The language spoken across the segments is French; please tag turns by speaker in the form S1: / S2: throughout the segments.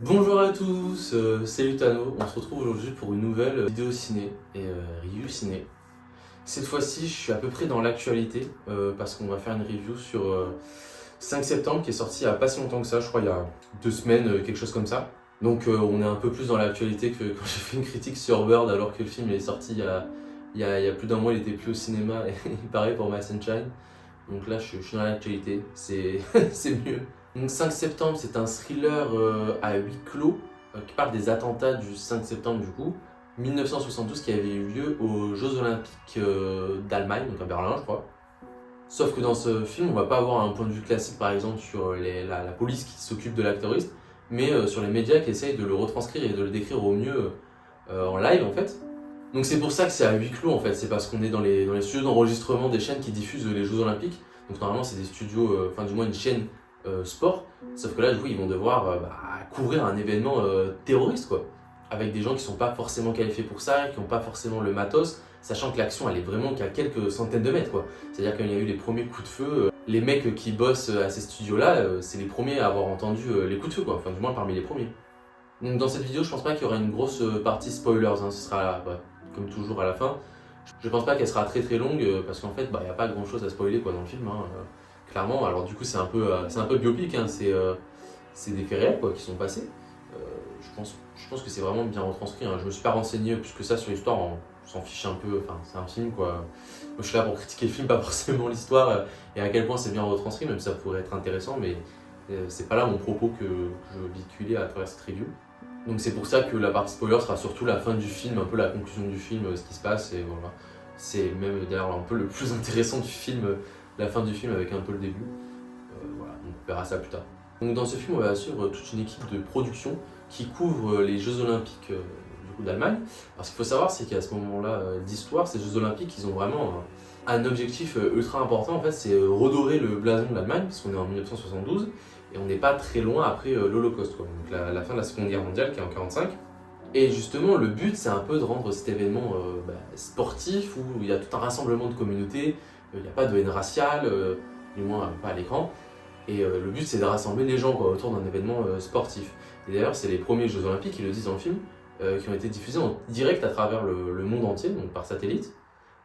S1: Bonjour à tous, c'est Lutano. On se retrouve aujourd'hui pour une nouvelle vidéo ciné et review ciné. Cette fois-ci, je suis à peu près dans l'actualité parce qu'on va faire une review sur 5 septembre qui est sorti il n'y a pas si longtemps que ça, je crois il y a 2 semaines, quelque chose comme ça. Donc on est un peu plus dans l'actualité que quand j'ai fait une critique sur Bird alors que le film est sorti il y a plus d'un mois, il était plus au cinéma et pareil pour My Sunshine. Donc là, je suis dans l'actualité, c'est mieux. Donc 5 septembre, c'est un thriller à huis clos qui parle des attentats du 5 septembre du coup, 1972 qui avait eu lieu aux Jeux Olympiques d'Allemagne, donc à Berlin je crois. Sauf que dans ce film, on va pas avoir un point de vue classique par exemple sur la police qui s'occupe de l'acteuriste, mais sur les médias qui essayent de le retranscrire et de le décrire au mieux en live en fait. Donc c'est pour ça que c'est à huis clos en fait, c'est parce qu'on est dans les studios d'enregistrement des chaînes qui diffusent les Jeux Olympiques. Donc normalement c'est des studios, enfin du moins une chaîne sport, sauf que là du coup ils vont devoir couvrir un événement terroriste quoi. Avec des gens qui sont pas forcément qualifiés pour ça, qui n'ont pas forcément le matos, sachant que l'action elle est vraiment qu'à quelques centaines de mètres quoi. C'est-à-dire qu'il y a eu les premiers coups de feu, les mecs qui bossent à ces studios là, c'est les premiers à avoir entendu les coups de feu quoi, enfin du moins parmi les premiers. Donc dans cette vidéo je pense pas qu'il y aura une grosse partie spoilers, hein. Ce sera comme toujours à la fin. Je pense pas qu'elle sera très très longue parce qu'en fait il n'y a pas grand chose à spoiler quoi, dans le film, hein, clairement. Alors du coup c'est un peu biopic, hein, c'est des faits réels quoi, qui sont passés. Je pense que c'est vraiment bien retranscrit, hein. Je me suis pas renseigné plus que ça sur l'histoire, on s'en fiche un peu, enfin c'est un film quoi. Moi je suis là pour critiquer le film, pas forcément l'histoire et à quel point c'est bien retranscrit, même si ça pourrait être intéressant, mais c'est pas là mon propos que je veux véhiculer à travers cette review. Donc c'est pour ça que la partie spoiler sera surtout la fin du film, un peu la conclusion du film, ce qui se passe, et voilà. C'est même d'ailleurs un peu le plus intéressant du film, la fin du film avec un peu le début. Voilà, donc on verra ça plus tard. Donc dans ce film, on va suivre toute une équipe de production qui couvre les Jeux Olympiques du coup d'Allemagne. Alors ce qu'il faut savoir, c'est qu'à ce moment-là d'histoire, ces Jeux Olympiques, ils ont vraiment un objectif ultra important, en fait, c'est redorer le blason de l'Allemagne, parce qu'on est en 1972, et on n'est pas très loin après l'Holocauste, quoi. Donc la fin de la Seconde Guerre mondiale qui est en 1945. Et justement, le but, c'est un peu de rendre cet événement sportif où il y a tout un rassemblement de communautés, il n'y a pas de haine raciale, du moins pas à l'écran. Et le but, c'est de rassembler les gens quoi, autour d'un événement sportif. Et d'ailleurs, c'est les premiers Jeux Olympiques, ils le disent dans le film, qui ont été diffusés en direct à travers le monde entier, donc par satellite.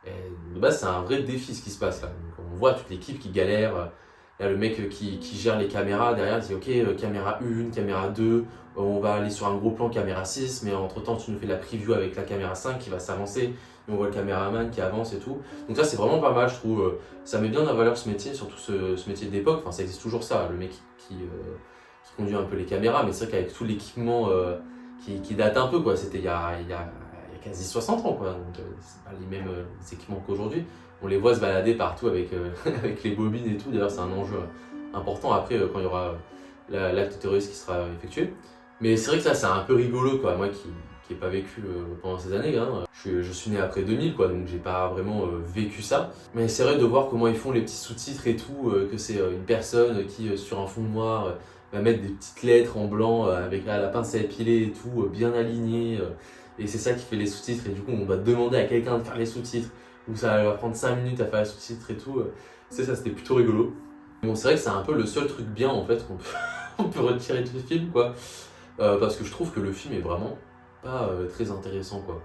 S1: Et de base, c'est un vrai défi ce qui se passe là. Donc, on voit toute l'équipe qui galère. Il y a le mec qui gère les caméras derrière, il dit ok, caméra 1, caméra 2, on va aller sur un gros plan caméra 6, mais entre temps tu nous fais la preview avec la caméra 5 qui va s'avancer, et on voit le caméraman qui avance et tout. Donc ça c'est vraiment pas mal je trouve, ça met bien en valeur ce métier, surtout ce métier d'époque, enfin ça existe toujours ça, le mec qui conduit un peu les caméras, mais c'est vrai qu'avec tout l'équipement qui date un peu quoi, c'était il y a quasi 60 ans quoi, donc c'est pas les mêmes équipements qu'aujourd'hui. On les voit se balader partout avec, avec les bobines et tout. D'ailleurs, c'est un enjeu important après quand il y aura l'acte terroriste qui sera effectué. Mais c'est vrai que ça, c'est un peu rigolo, quoi. Moi qui n'ai pas vécu pendant ces années, hein. Je suis né après 2000, quoi, donc j'ai pas vraiment vécu ça. Mais c'est vrai de voir comment ils font les petits sous-titres et tout, que c'est une personne qui, sur un fond noir, va mettre des petites lettres en blanc avec la pince à épiler et tout, bien alignées. Et c'est ça qui fait les sous-titres. Et du coup, on va demander à quelqu'un de faire les sous-titres où ça va prendre 5 minutes à faire les sous-titres et tout. Ça c'était plutôt rigolo. Bon, c'est vrai que c'est un peu le seul truc bien en fait qu'on peut, on peut retirer de ce film quoi. Parce que je trouve que le film est vraiment pas très intéressant quoi.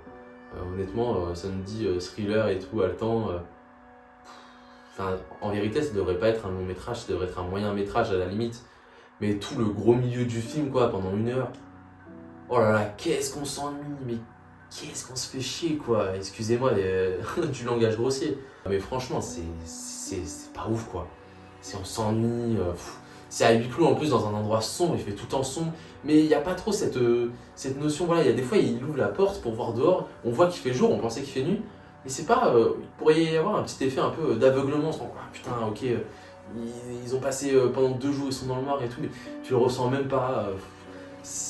S1: Honnêtement, ça nous dit thriller et tout haletant. Enfin, en vérité, ça devrait pas être un long métrage, ça devrait être un moyen métrage à la limite. Mais tout le gros milieu du film quoi, pendant 1 heure. Oh là là, qu'est-ce qu'on s'ennuie, mais qu'est-ce qu'on se fait chier quoi, excusez-moi du langage grossier. Mais franchement, c'est pas ouf quoi. On s'ennuie, c'est à huis clos en plus dans un endroit sombre, il fait tout en sombre. Mais il n'y a pas trop cette notion, voilà, il y a des fois il ouvre la porte pour voir dehors, on voit qu'il fait jour, on pensait qu'il fait nuit. Mais c'est pas, il pourrait y avoir un petit effet un peu d'aveuglement, on se rend, ah putain ok, ils ont passé pendant 2 jours, ils sont dans le noir et tout, mais tu le ressens même pas.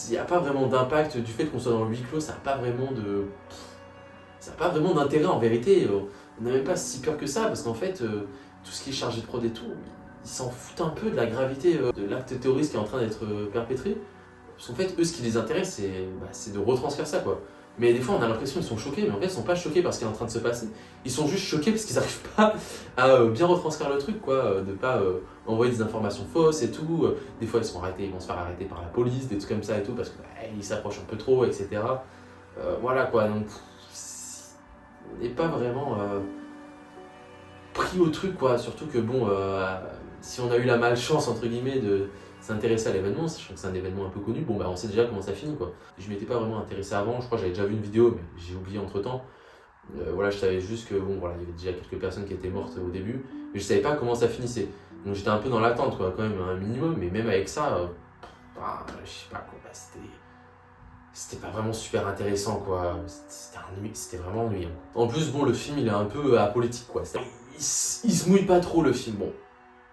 S1: Il n'y a pas vraiment d'impact du fait qu'on soit dans le huis clos, ça n'a pas vraiment d'intérêt en vérité. On n'a même pas si peur que ça parce qu'en fait, tout ce qui est chargé de prod et tout, ils s'en foutent un peu de la gravité de l'acte terroriste qui est en train d'être perpétré. Parce qu'en fait, eux, ce qui les intéresse, c'est de retranscrire ça quoi. Mais des fois, on a l'impression qu'ils sont choqués, mais en fait, ils sont pas choqués par ce qui est en train de se passer. Ils sont juste choqués parce qu'ils n'arrivent pas à bien retranscrire le truc, quoi, de pas envoyer des informations fausses et tout. Des fois, ils sont arrêtés, ils vont se faire arrêter par la police, des trucs comme ça et tout, parce qu'ils s'approchent un peu trop, etc. Voilà, quoi. Donc, on n'est pas vraiment pris au truc, quoi. Surtout que, bon, si on a eu la malchance, entre guillemets, de s'intéresser à l'événement, sachant que c'est un événement un peu connu, bon, bah, on sait déjà comment ça finit, quoi. Je m'étais pas vraiment intéressé avant, je crois que j'avais déjà vu une vidéo, mais j'ai oublié entre-temps. Voilà, je savais juste que, bon, voilà, il y avait déjà quelques personnes qui étaient mortes au début, mais je savais pas comment ça finissait. Donc j'étais un peu dans l'attente, quoi, quand même, un minimum, mais même avec ça, je sais pas, quoi, bah, c'était pas vraiment super intéressant, quoi. C'était vraiment ennuyant. En plus, bon, le film, il est un peu apolitique, quoi. Il se mouille pas trop, le film. Bon,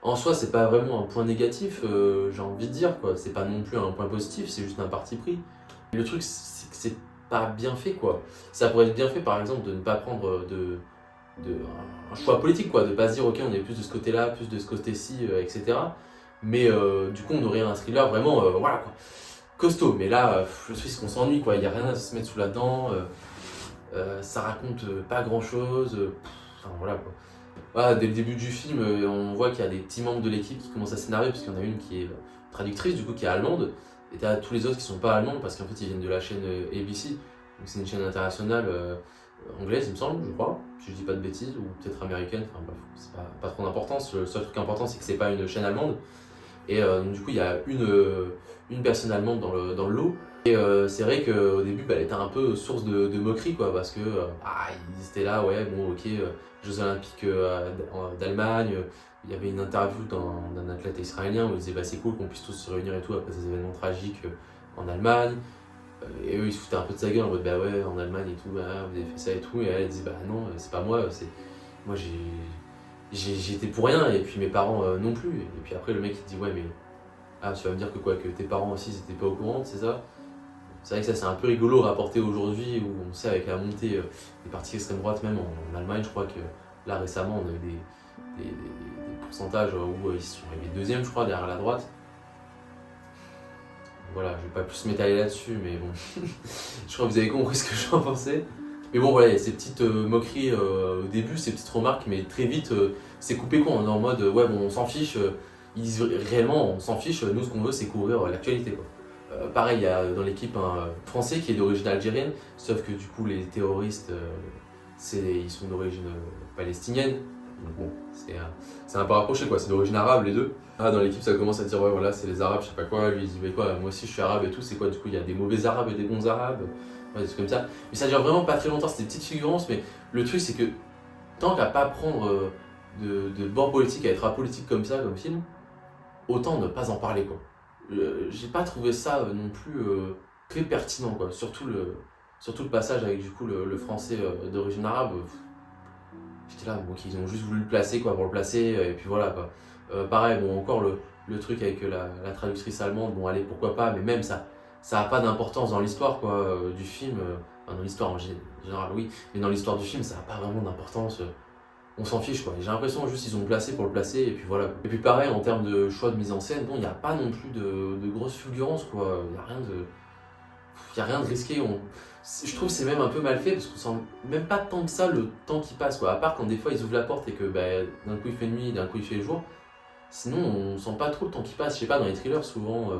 S1: en soi, c'est pas vraiment un point négatif, j'ai envie de dire, quoi. C'est pas non plus un point positif, c'est juste un parti pris. Le truc, c'est que c'est pas bien fait, quoi. Ça pourrait être bien fait, par exemple, de ne pas prendre un choix politique, quoi. De pas se dire, ok, on est plus de ce côté-là, plus de ce côté-ci, etc. Mais du coup, on aurait un thriller vraiment, voilà, quoi, costaud. Mais là, je suis qu'on s'ennuie, quoi. Il y a rien à se mettre sous la dent. Ça raconte pas grand-chose. Enfin, voilà, quoi. Voilà, dès le début du film, on voit qu'il y a des petits membres de l'équipe qui commencent à s'énerver parce qu'il y en a une qui est traductrice, du coup, qui est allemande, et t'as tous les autres qui sont pas allemands parce qu'en fait ils viennent de la chaîne ABC, donc c'est une chaîne internationale anglaise, il me semble, je crois, si je dis pas de bêtises, ou peut-être américaine, enfin bref, c'est pas trop d'importance. Le seul truc important c'est que c'est pas une chaîne allemande, et donc, du coup il y a une personne allemande dans le lot. Et c'est vrai qu'au début, bah, elle était un peu source de moquerie, quoi, parce que ils étaient là, ouais, bon, ok, Jeux Olympiques d'Allemagne. Il y avait une interview d'un athlète israélien où il disait, bah, c'est cool qu'on puisse tous se réunir et tout après ces événements tragiques en Allemagne. Et eux, ils se foutaient un peu de sa gueule en mode, bah ouais, en Allemagne et tout, bah, vous avez fait ça et tout. Et elle disait, bah non, c'est pas moi, moi j'ai été pour rien, et puis mes parents non plus. Et puis après, le mec il dit, ouais, mais tu vas me dire que quoi, que tes parents aussi, ils étaient pas au courant, c'est ça? C'est vrai que ça c'est un peu rigolo rapporté aujourd'hui où on sait avec la montée des partis extrême droite, même en Allemagne, je crois que là récemment on a eu des pourcentages où ils sont arrivés deuxième, je crois, derrière la droite. Voilà, je vais pas plus m'étaler là-dessus, mais bon, je crois que vous avez compris ce que j'en pensais. Mais bon, voilà, il y a ces petites moqueries au début, ces petites remarques, mais très vite c'est coupé quoi. On est en mode ouais, bon, on s'en fiche. Ils disent réellement, on s'en fiche, nous ce qu'on veut c'est couvrir l'actualité, quoi. Pareil, il y a dans l'équipe un Français qui est d'origine algérienne, sauf que du coup les terroristes, ils sont d'origine palestinienne. Donc bon, c'est un peu rapproché, quoi, c'est d'origine arabe les deux. Dans l'équipe ça commence à dire ouais voilà c'est les arabes, je sais pas quoi, lui il dit mais quoi, moi aussi je suis arabe et tout, c'est quoi, du coup il y a des mauvais arabes et des bons arabes, ouais, des trucs comme ça. Mais ça dure vraiment pas très longtemps, c'est des petites figurances, mais le truc c'est que tant qu'à pas prendre de bord politique, à être apolitique comme ça, comme film, autant ne pas en parler, quoi. J'ai pas trouvé ça non plus très pertinent, quoi. Surtout le passage avec du coup le français d'origine arabe. J'étais là, bon, qu'ils ont juste voulu le placer, quoi, pour le placer, et puis voilà, quoi. Pareil, bon, encore le truc avec la traductrice allemande, bon, allez, pourquoi pas, mais même ça a pas d'importance dans l'histoire, quoi, du film. Enfin, dans l'histoire en général, oui, mais dans l'histoire du film, ça a pas vraiment d'importance. On s'en fiche, quoi. J'ai l'impression juste ils ont placé pour le placer, et puis voilà. Et puis pareil, en termes de choix de mise en scène, bon, il n'y a pas non plus de grosses fulgurances, quoi. Il n'y a rien de risqué. Je trouve que c'est même un peu mal fait, parce qu'on sent même pas tant que ça le temps qui passe, quoi. À part quand des fois ils ouvrent la porte et que d'un coup il fait nuit, d'un coup il fait jour. Sinon, on sent pas trop le temps qui passe. Je sais pas, dans les thrillers, souvent,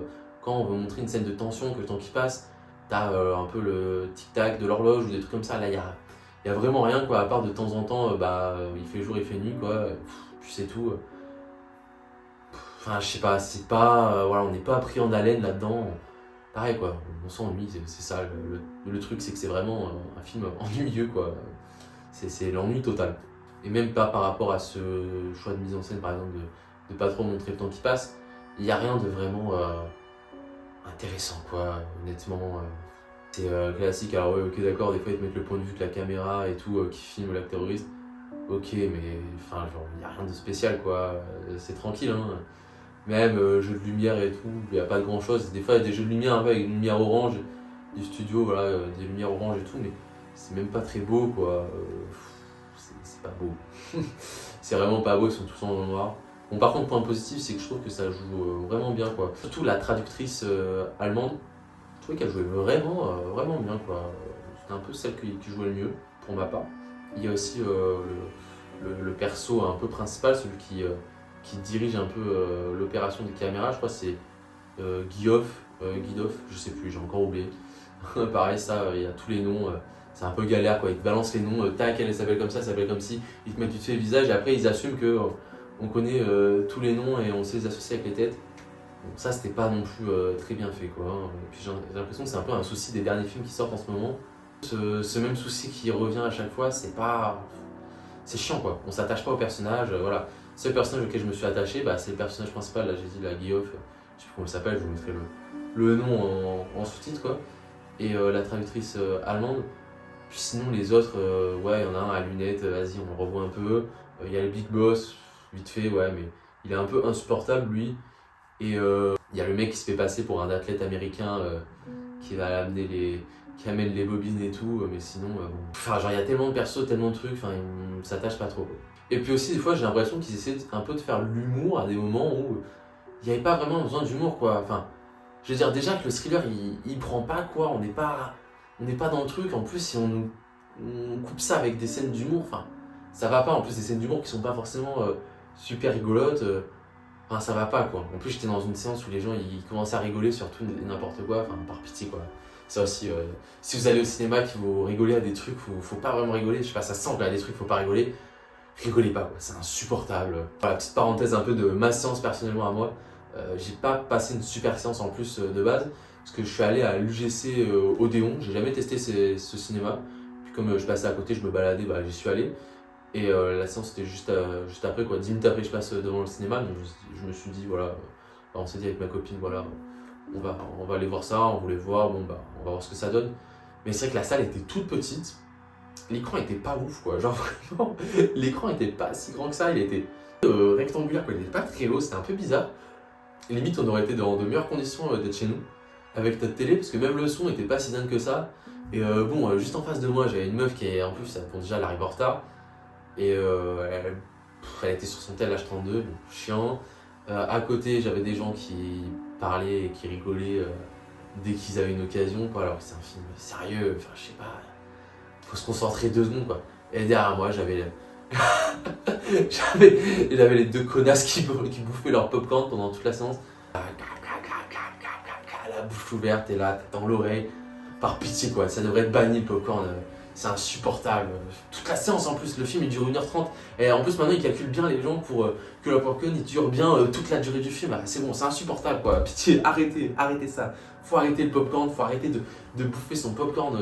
S1: quand on veut montrer une scène de tension, que le temps qui passe, t'as un peu le tic-tac de l'horloge ou des trucs comme ça. Là, il y a vraiment rien, quoi, à part de temps en temps, il fait jour, il fait nuit, quoi. Puis c'est tout. Enfin, je sais pas, c'est pas. Voilà, on n'est pas pris en haleine là-dedans. Pareil, quoi, on s'ennuie, c'est ça. Le truc, c'est que c'est vraiment un film ennuyeux, quoi. C'est l'ennui total. Et même pas par rapport à ce choix de mise en scène, par exemple, de pas trop montrer le temps qui passe. Il n'y a rien de vraiment intéressant, quoi, honnêtement. C'est classique, alors ouais, ok, d'accord, des fois ils te mettent le point de vue de la caméra et tout, qui filme l'acte terroriste. Ok, mais enfin, genre, il n'y a rien de spécial, quoi. C'est tranquille, hein. Même jeux de lumière et tout, il n'y a pas grand chose. Des fois, il y a des jeux de lumière un peu avec une lumière orange du studio, voilà, des lumières orange et tout, mais c'est même pas très beau, quoi. C'est pas beau. C'est vraiment pas beau, ils sont tous en noir. Bon, par contre, point positif, c'est que je trouve que ça joue vraiment bien, quoi. Surtout la traductrice allemande, je trouvais qu'elle jouait vraiment bien, quoi. c'était un peu celle qui jouait le mieux, pour ma part. Il y a aussi le perso un peu principal, celui qui dirige un peu l'opération des caméras, je crois que c'est Guidoff, je sais plus, j'ai encore oublié. Pareil, ça, il y a tous les noms, c'est un peu galère quoi, ils te balancent les noms, tac, elle s'appelle comme ça, elle s'appelle comme ci, ils te mettent vite fait le visage et après ils assument que on connaît tous les noms et on sait les associer avec les têtes. Bon, ça, c'était pas non plus très bien fait quoi. Et puis j'ai l'impression que c'est un peu un souci des derniers films qui sortent en ce moment. Ce même souci qui revient à chaque fois, c'est pas. C'est chiant quoi, on s'attache pas au personnage, voilà. C'est le personnage auquel je me suis attaché, bah, c'est le personnage principal, là j'ai dit la Guioff, je sais plus comment elle s'appelle, je vous mettrai le nom en sous-titre quoi. Et la traductrice allemande. Puis sinon les autres, ouais, il y en a un à lunettes, vas-y on le revoit un peu. Il y a le Big Boss, vite fait, ouais, mais il est un peu insupportable lui. Et il y a le mec qui se fait passer pour un athlète américain qui va amener qui amène les bobines et tout, mais sinon, bon. Enfin, genre, il y a tellement de persos, tellement de trucs, enfin, ils s'attachent pas trop. Quoi. Et puis aussi, des fois, j'ai l'impression qu'ils essaient un peu de faire l'humour à des moments où il n'y avait pas vraiment besoin d'humour, quoi. Enfin, je veux dire, déjà que le thriller, il prend pas, quoi, on n'est pas dans le truc. En plus, si on coupe ça avec des scènes d'humour, enfin, ça va pas. En plus, des scènes d'humour qui sont pas forcément super rigolotes. Enfin, ça va pas quoi. En plus, j'étais dans une séance où les gens ils commençaient à rigoler sur tout et n'importe quoi, enfin, par pitié quoi. Ça aussi, si vous allez au cinéma, que vous rigolez à des trucs, faut pas vraiment rigoler. Je sais pas, ça semble à des trucs, faut pas rigoler. Rigolez pas quoi, c'est insupportable. Voilà, petite parenthèse un peu de ma séance personnellement à moi. J'ai pas passé une super séance en plus de base, parce que je suis allé à l'UGC Odéon, j'ai jamais testé ce cinéma. Puis comme je passais à côté, je me baladais, bah, j'y suis allé. Et la séance c'était juste après quoi, 10 minutes après je passe devant le cinéma, donc je me suis dit voilà, on s'est dit avec ma copine voilà, on va aller voir ça, on voulait voir, bon bah on va voir ce que ça donne. Mais c'est vrai que la salle était toute petite, l'écran était pas ouf quoi, genre vraiment, l'écran était pas si grand que ça, il était rectangulaire quoi, il était pas très haut, c'était un peu bizarre. Limite on aurait été dans de meilleures conditions d'être chez nous, avec notre télé, parce que même le son était pas si dingue que ça. Et bon, juste en face de moi j'avais une meuf qui est en plus, bon déjà elle arrive en retard. Et elle était sur son tel H32, donc chiant. À côté, j'avais des gens qui parlaient et qui rigolaient dès qu'ils avaient une occasion, quoi, alors que c'est un film sérieux, enfin je sais pas, faut se concentrer 2 secondes quoi. Et derrière moi, j'avais les deux connasses qui bouffaient leur popcorn pendant toute la séance. La bouche ouverte et là, dans l'oreille, par pitié quoi, ça devrait être banni le popcorn. C'est insupportable. Toute la séance en plus, le film il dure 1h30. Et en plus maintenant ils calculent bien les gens pour que le popcorn il dure bien toute la durée du film. Ah, c'est bon, c'est insupportable quoi. Pitié, arrêtez ça. Faut arrêter le popcorn, faut arrêter de bouffer son popcorn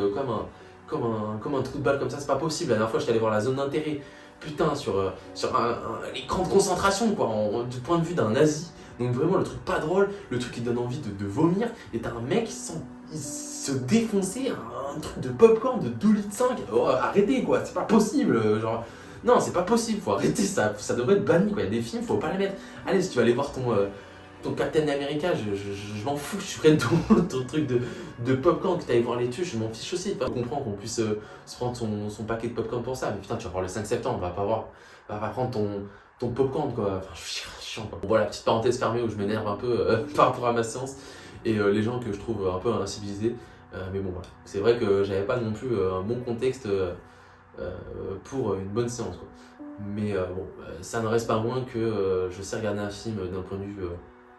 S1: comme un trou de balle comme ça, c'est pas possible. La dernière fois j'étais allé voir La Zone d'intérêt. Putain, sur un écran de concentration quoi, du point de vue d'un nazi. Donc vraiment le truc pas drôle, le truc qui donne envie de vomir. Et t'as un mec il se défonçait un truc de popcorn de 2,5 litres. Oh, arrêtez quoi, c'est pas possible. Genre, non, c'est pas possible, faut arrêter ça. Ça devrait être banni quoi. Il y a des films, faut pas les mettre. Allez, si tu vas aller voir ton Captain America, je m'en fous, je ferai ton truc de popcorn que t'allais voir les tues, je m'en fiche aussi. Je comprends qu'on puisse se prendre son paquet de popcorn pour ça, mais putain, tu vas voir le 5 septembre, va pas prendre ton popcorn quoi. Enfin, je suis chiant quoi. Bon, voilà, petite parenthèse fermée où je m'énerve un peu par rapport à ma séance et les gens que je trouve un peu incivilisés. Mais bon, voilà. C'est vrai que j'avais pas non plus un bon contexte pour une bonne séance quoi. Mais bon, ça ne reste pas moins que je sais regarder un film d'un point de vue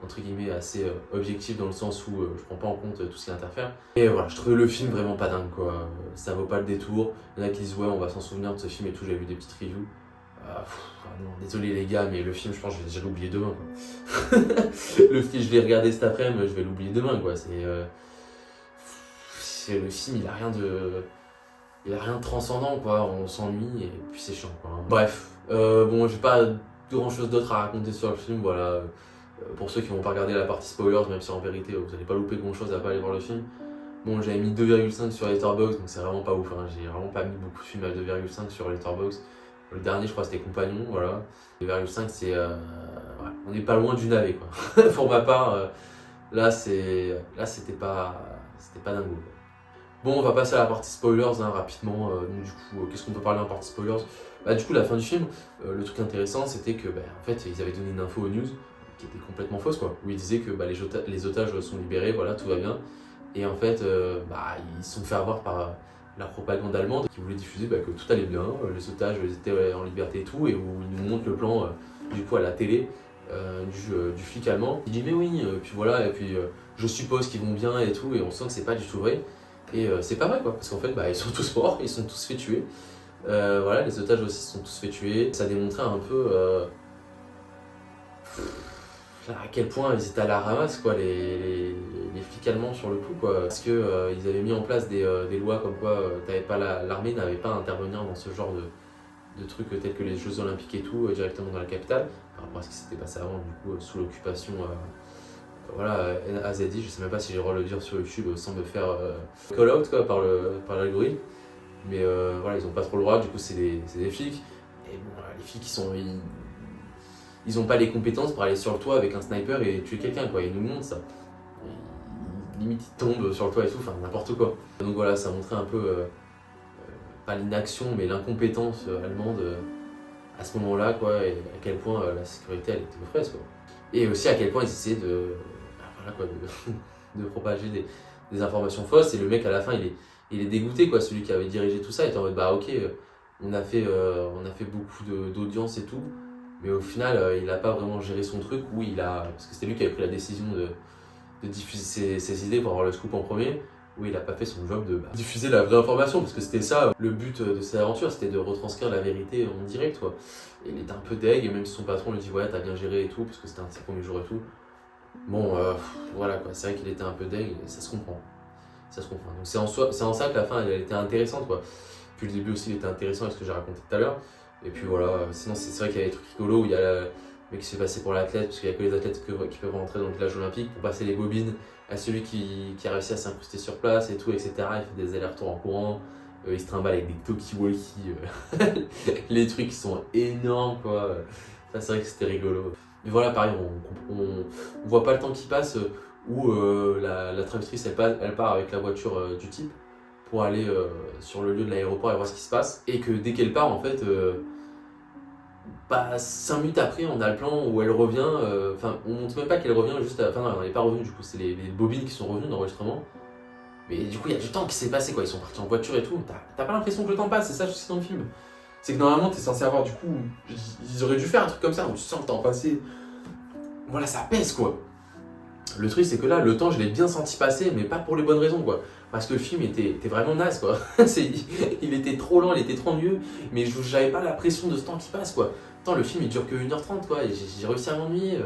S1: entre guillemets assez objectif dans le sens où je prends pas en compte tout ce qui interfère. Et voilà, je trouvais le film vraiment pas dingue quoi. Ça vaut pas le détour. Il y en a qui disent ouais on va s'en souvenir de ce film et tout, j'avais vu des petites reviews. Non, désolé les gars, mais le film je pense que je vais déjà l'oublier demain quoi. Le film je l'ai regardé cet après-midi, je vais l'oublier demain quoi. Le film il a rien de transcendant quoi, on s'ennuie et puis c'est chiant quoi. Bref, bon j'ai pas grand chose d'autre à raconter sur le film, voilà. Pour ceux qui vont pas regarder la partie spoilers, même si en vérité vous allez pas louper grand chose à pas aller voir le film. Bon, j'avais mis 2,5 sur Letterboxd, donc c'est vraiment pas ouf, hein. J'ai vraiment pas mis beaucoup de films à 2,5 sur Letterboxd. Le dernier, je crois, c'était Compagnon, voilà. 2,5, c'est. Ouais, on n'est pas loin du navet, quoi. Pour ma part, là, c'était pas dingue. Quoi. Bon, on va passer à la partie spoilers hein, rapidement. Donc, du coup, qu'est-ce qu'on peut parler en partie spoilers? Bah, du coup, la fin du film, le truc intéressant, c'était que, bah, en fait, ils avaient donné une info aux news qui était complètement fausse, quoi. Où ils disaient que bah, les otages sont libérés, voilà, tout va bien. Et en fait, bah, ils se sont fait avoir par la propagande allemande qui voulait diffuser que tout allait bien, les otages étaient en liberté et tout, et où ils nous montrent le plan du coup à la télé du flic allemand. Il dit mais oui, puis voilà, et puis je suppose qu'ils vont bien et tout, et on sent que c'est pas du tout vrai. Et c'est pas vrai quoi, parce qu'en fait ils sont tous morts, ils sont tous fait tuer. Voilà, les otages aussi se sont tous fait tuer. Ça démontrait un peu à quel point ils étaient à la ramasse quoi, les flics allemands sur le coup quoi. Parce que ils avaient mis en place des lois comme quoi l'armée n'avait pas à intervenir dans ce genre de trucs tels que les Jeux Olympiques et tout directement dans la capitale, par rapport à ce qui s'était passé avant du coup sous l'occupation voilà, AZI, je sais même pas si j'ai le droit de le dire sur YouTube sans me faire call out quoi, par l'algorithme. Mais voilà, ils ont pas trop le droit, du coup c'est des flics. Et bon, les flics ils ont pas les compétences pour aller sur le toit avec un sniper et tuer quelqu'un quoi, ils nous montrent ça. Limite ils tombent sur le toit et tout, enfin n'importe quoi. Donc voilà, ça montrait un peu, pas l'inaction mais l'incompétence allemande à ce moment-là quoi, et à quel point la sécurité elle était mauvaise quoi. Et aussi à quel point ils essayaient voilà, quoi, de propager des informations fausses, et le mec à la fin il est dégoûté quoi, celui qui avait dirigé tout ça, il était en mode bah ok, on a fait beaucoup d'audience et tout, mais au final il a pas vraiment géré son truc, parce que c'était lui qui avait pris la décision de diffuser ses idées pour avoir le scoop en premier, où il a pas fait son job de diffuser la vraie information, parce que c'était ça le but de cette aventure, c'était de retranscrire la vérité en direct quoi. Et il était un peu deg, et même si son patron lui dit ouais t'as bien géré et tout, parce que c'était un de ses premiers jours et tout, bon voilà quoi, c'est vrai qu'il était un peu deg, et ça se comprend. Ça se comprend. Donc c'est en ça que la fin elle était intéressante quoi. Puis le début aussi il était intéressant avec ce que j'ai raconté tout à l'heure. Et puis voilà, sinon c'est vrai qu'il y a des trucs rigolos où il y a le mec qui se fait passer pour l'athlète, parce qu'il n'y a que les athlètes qui peuvent rentrer dans le village olympique pour passer les bobines à celui qui a réussi à s'incruster sur place et tout, etc. Il fait des allers-retours en courant, il se trimballe avec des talkie-walkie, les trucs sont énormes quoi. Ça c'est vrai que c'était rigolo. Mais voilà, pareil, on voit pas le temps qui passe où la traductrice elle part avec la voiture du type pour aller sur le lieu de l'aéroport et voir ce qui se passe. Et que dès qu'elle part, en fait, 5 minutes après, on a le plan où elle revient. Enfin, on montre même pas qu'elle revient, juste à. Enfin, non, elle n'est pas revenue, du coup, c'est les bobines qui sont revenues d'enregistrement. Mais du coup, il y a du temps qui s'est passé, quoi. Ils sont partis en voiture et tout. T'as pas l'impression que le temps passe, c'est ça aussi dans le film. C'est que normalement, t'es censé avoir, du coup. Ils auraient dû faire un truc comme ça où tu sens le temps passer. Voilà, ça pèse, quoi. Le truc, c'est que là, le temps, je l'ai bien senti passer, mais pas pour les bonnes raisons, quoi. Parce que le film était vraiment naze, quoi. Il était trop lent, il était trop ennuyeux, mais j'avais pas la pression de ce temps qui passe, quoi. Attends, le film, il dure que 1h30, quoi, et j'ai réussi à m'ennuyer.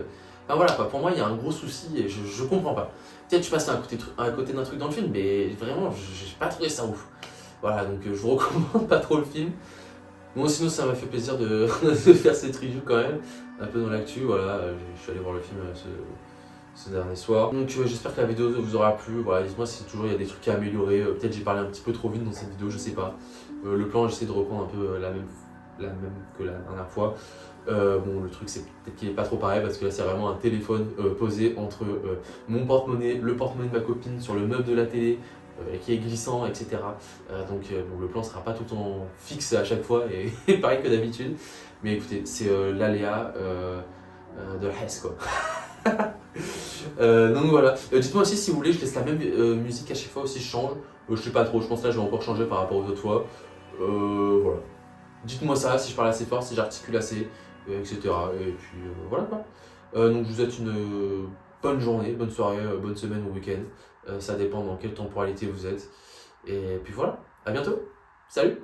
S1: Enfin voilà, quoi. Pour moi, il y a un gros souci, et je comprends pas. Peut-être tu passes à côté d'un truc dans le film, mais vraiment, j'ai pas trouvé ça ouf. Voilà, donc je vous recommande pas trop le film. Bon, sinon, ça m'a fait plaisir de faire cette review quand même, un peu dans l'actu, voilà. Je suis allé voir le film ce dernier soir. Donc j'espère que la vidéo vous aura plu. Voilà, dites-moi si toujours il y a des trucs à améliorer. Peut-être j'ai parlé un petit peu trop vite dans cette vidéo, je sais pas. Le plan, j'essaie de reprendre un peu la même que la dernière fois. Bon, le truc c'est peut-être qu'il est pas trop pareil, parce que là c'est vraiment un téléphone posé entre mon porte-monnaie, le porte-monnaie de ma copine, sur le meuble de la télé, qui est glissant, etc. Donc bon, le plan sera pas tout le temps fixe à chaque fois, et pareil que d'habitude. Mais écoutez, c'est l'aléa de la Hesse quoi. Donc voilà, dites-moi aussi si vous voulez, je laisse la même musique à chaque fois, aussi je change. Je sais pas trop, je pense que là je vais encore changer par rapport aux autres fois. Voilà. Dites-moi ça, si je parle assez fort, si j'articule assez, etc. Et puis voilà quoi. Donc je vous souhaite une bonne journée, bonne soirée, bonne semaine ou week-end. Ça dépend dans quelle temporalité vous êtes. Et puis voilà, à bientôt. Salut!